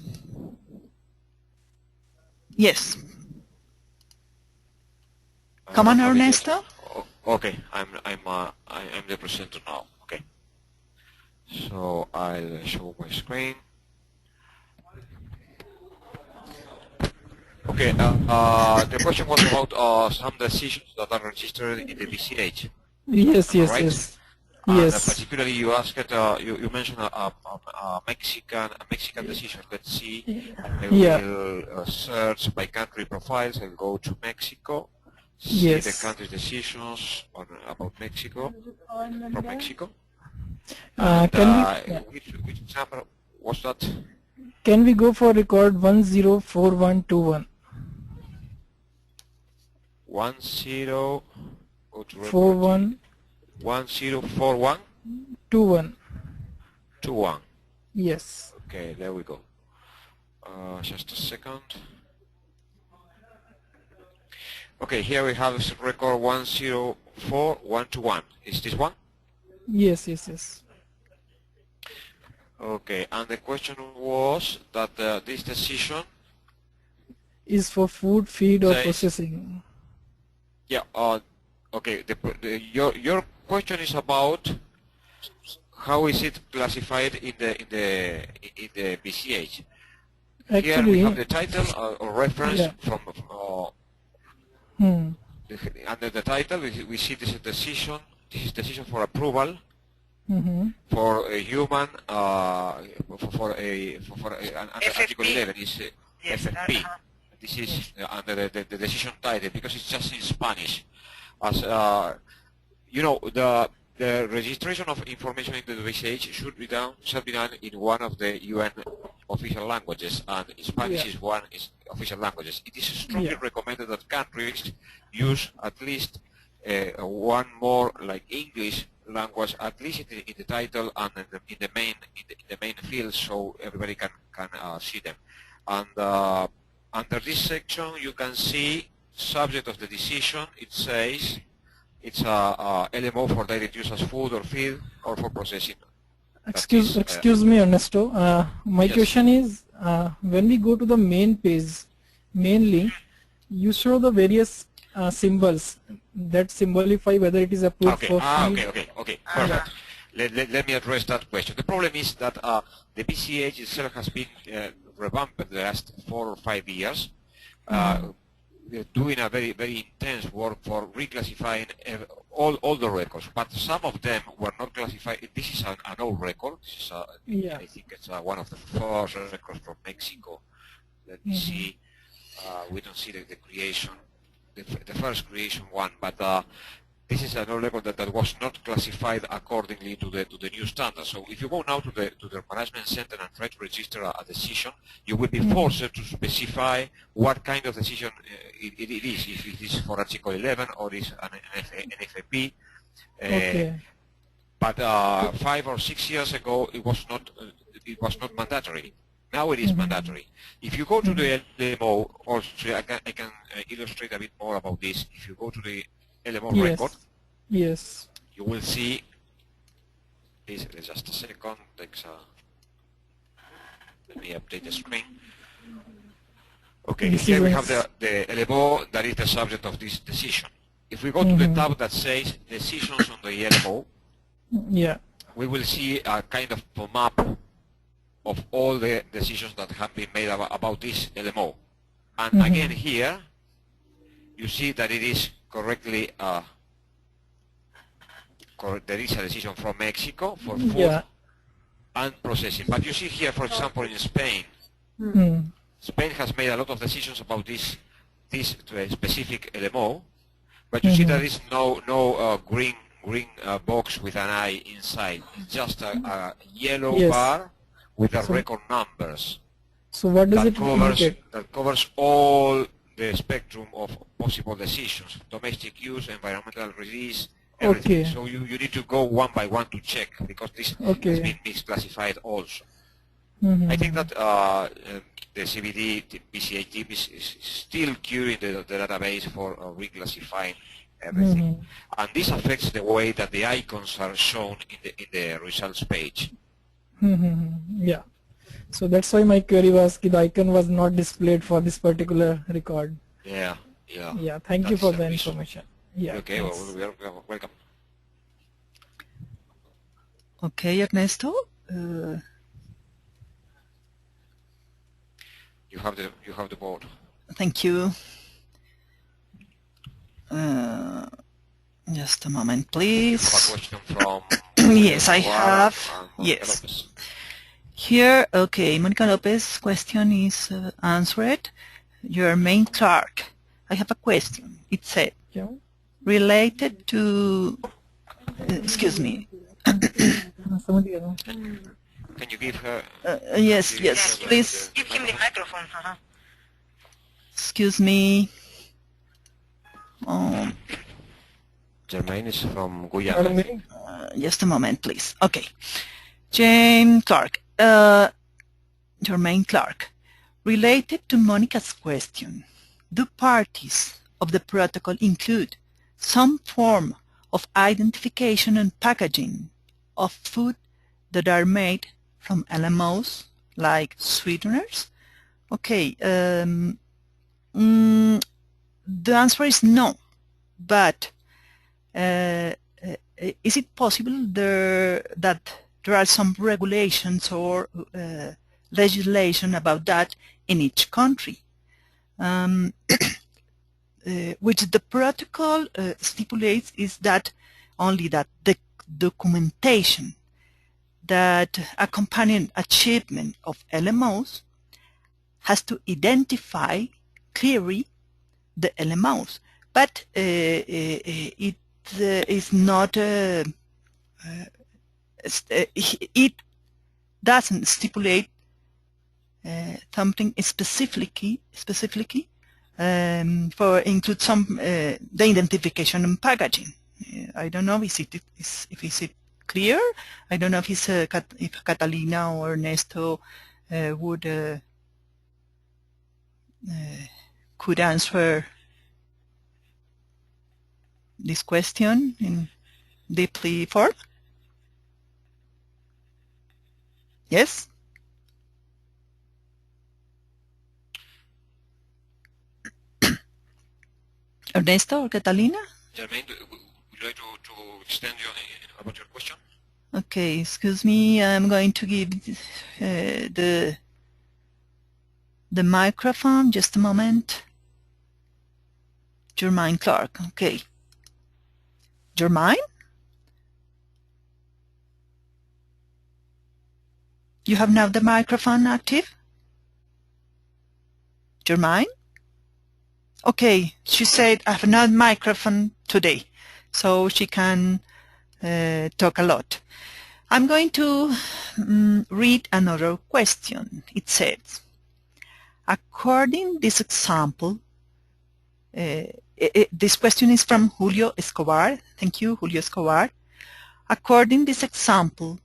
Yes. Come on, Ernesto. Okay, I'm the presenter now. Okay. So I'll show my screen. Okay, the question was about some decisions that are registered in the BCH. Yes, right? yes. Yes. Particularly, you asked, you mentioned a Mexican decision. Let's see. I will search by country profiles. I'll go to Mexico. See the country's decisions about Mexico. From Mexico. Which example was that? Can we go for record 104121? 1041 21. Yes. Okay, there we go. Just a second. Okay, here we have record 104121. Is this one? Yes. Okay, and the question was that this decision is for food, feed, or processing. Yeah. Okay. Your question is about how is it classified in the BCH. Actually, here we have the title or reference from under the title. We see this decision. This is decision for approval for a human for an Article 11 is FFP. This is under the decision title because it's just in Spanish. As you know, the registration of information into the BCH should be done in one of the UN official languages, and Spanish is one official languages. It is strongly recommended that countries use at least one more, like English language, at least in the title and in the main field, so everybody can see them. And under this section, you can see subject of the decision. It says it's a LMO for direct use as food or feed or for processing. Excuse me, Ernesto. My question is, when we go to the main page, main link, you show the various symbols that symbolify whether it is approved for feed. Okay. Perfect. Let me address that question. The problem is that the BCH itself has been revamped in the last 4 or 5 years, doing a very intense work for reclassifying all the records. But some of them were not classified. This is an old record. This is I think it's one of the first records from Mexico. Let me see. We don't see the creation, the first creation one, but this is an old record that was not classified accordingly to the new standards. So if you go now to the management center and try to register a decision, you will be forced to specify what kind of decision it is, if it is for Article 11 or is an FAP. But 5 or 6 years ago, it was not mandatory. Now it is mandatory. If you go to the LMO, also I can illustrate a bit more about this. If you go to the LMO record, you will see. Please, just a second. Let me update the screen. Okay, here we have the LMO that is the subject of this decision. If we go to the tab that says decisions on the LMO, we will see a kind of map of all the decisions that have been made about this LMO. And again here, you see that it is correctly, there is a decision from Mexico for food and processing. But you see here, for example, in Spain, Spain has made a lot of decisions about this specific LMO, But you see there is no green box with an eye inside. It's just a yellow bar with the record numbers. So what does it indicate? That covers all the spectrum of possible decisions: domestic use, environmental release, everything. So you need to go one by one to check, because this has been misclassified also. I think that the CBD, the BCH tip is still queuing the database for reclassifying everything. And this affects the way that the icons are shown in the results page. Yeah. So that's why my query was the icon was not displayed for this particular record. Yeah. Yeah, thank you for the information. Yeah. Okay, well, welcome. Okay, Ernesto. You have the board. Thank you. Just a moment, please. You have a question from yes, I have. Yes. Here, okay, Monica Lopez's question is answered. Jermaine Clark, I have a question. It said, related to, excuse me. Can you give her? Yes, please. Give him the microphone. Excuse me. Jermaine is from Guyana. Just a moment, please. Okay. Jermaine Clark, related to Monica's question, do parties of the protocol include some form of identification and packaging of food that are made from LMOs, like sweeteners? Okay, the answer is no, but is it possible that there are some regulations or legislation about that in each country? Which the protocol stipulates is that only that the documentation that accompanying achievement of LMOs has to identify clearly the LMOs, but it is not it doesn't stipulate something specifically for include some the identification and packaging. I don't know if it clear. I don't know if if Catalina or Ernesto would could answer this question in deeply form. Yes? Ernesto or Catalina? Jermaine, would you like to extend about your question? Okay, excuse me. I'm going to give the microphone. Just a moment. Jermaine Clark. Okay. Jermaine? You have now the microphone active? Jermaine? Okay, she said I have no microphone today, so she can talk a lot. I'm going to read another question. It says, according this example, this question is from Julio Escobar. Thank you, Julio Escobar. According this example,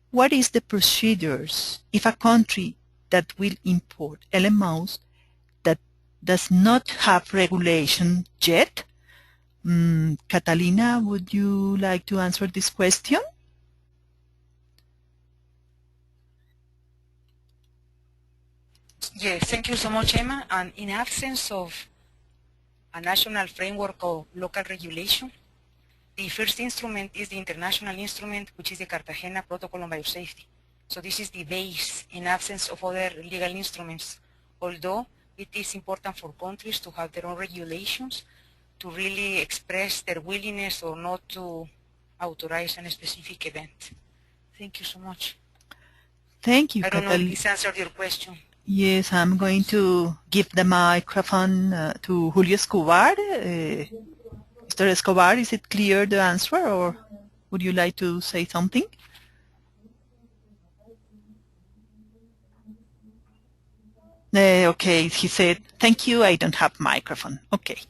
what is the procedures if a country that will import LMOs that does not have regulation yet? Catalina, would you like to answer this question? Yes, thank you so much, Emma. And in absence of a national framework of local regulation, the first instrument is the international instrument, which is the Cartagena Protocol on Biosafety. So this is the base in absence of other legal instruments, although it is important for countries to have their own regulations to really express their willingness or not to authorize a specific event. Thank you so much. Thank you, I don't know if this answered your question. Yes, I'm going to give the microphone to Julio Escobar. Mr. Escobar, is it clear the answer, or would you like to say something? Okay, he said, thank you, I don't have microphone. Okay.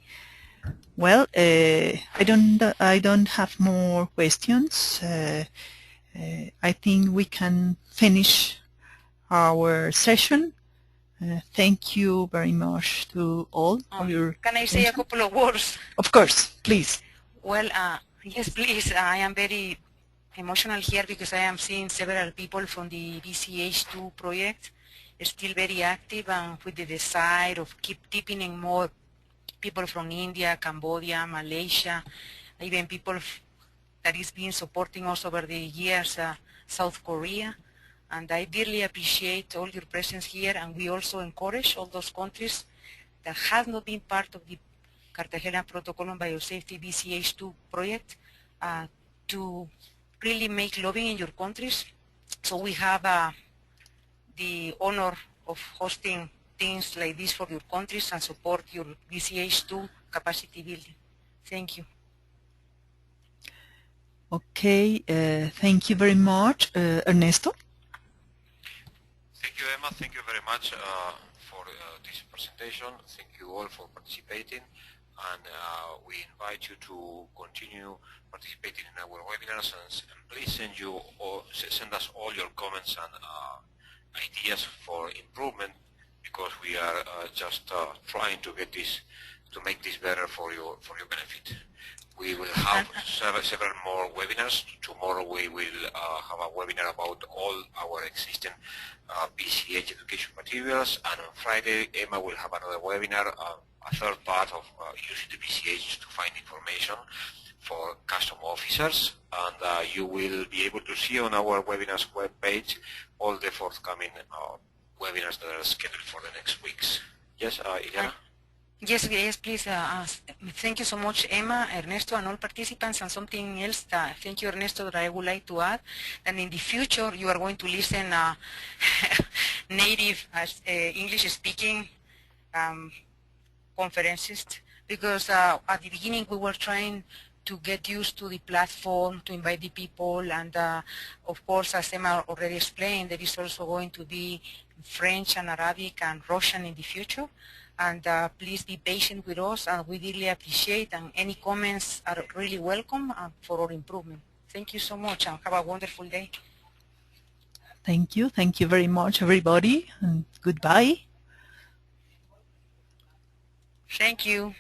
Well, I don't have more questions. I think we can finish our session. Thank you very much to all for your Can I say a couple of words? Of course, please. Well, yes, please. I am very emotional here because I am seeing several people from the BCH2 project still very active and with the desire of keep deepening more people from India, Cambodia, Malaysia, even people that is been supporting us over the years, South Korea. And I dearly appreciate all your presence here, and we also encourage all those countries that have not been part of the Cartagena Protocol on Biosafety BCH2 project to really make lobbying in your countries. So we have the honor of hosting things like this for your countries and support your BCH2 capacity building. Thank you. Okay, thank you very much. Ernesto? Thank you, Emma. Thank you very much for this presentation. Thank you all for participating, and we invite you to continue participating in our webinars, and please send us all your comments and ideas for improvement, because we are just trying to get this, to make this better for your benefit. We will have several more webinars. Tomorrow we will have a webinar about all our existing BCH education materials, and on Friday Emma will have another webinar, a third part of using the BCH to find information for custom officers, and you will be able to see on our webinars webpage all the forthcoming webinars that are scheduled for the next weeks. Yes, Ileana? Yes, please. Thank you so much, Emma, Ernesto, and all participants. And something else, thank you, Ernesto, that I would like to add, that in the future you are going to listen native English-speaking conferences, because at the beginning we were trying to get used to the platform, to invite the people, and of course, as Emma already explained, there is also going to be French and Arabic and Russian in the future. And please be patient with us, and we really appreciate, and any comments are really welcome for our improvement. Thank you so much, and have a wonderful day. Thank you. Thank you very much, everybody, and goodbye. Thank you.